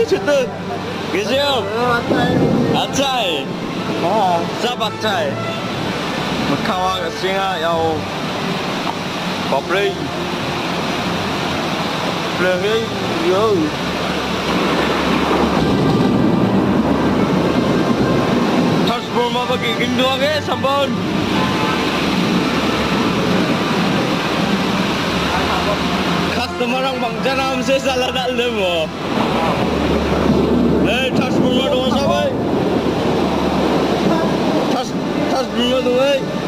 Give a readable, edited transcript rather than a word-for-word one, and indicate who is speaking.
Speaker 1: Cetul. Kesium. Acai. Siapa acai? Makawa singa yang Popri. Plei yo. Transformer bagi gindu ke sampun. Customer ang bangjanam se salah dal demo. Transformer dong sabai. Transformer dong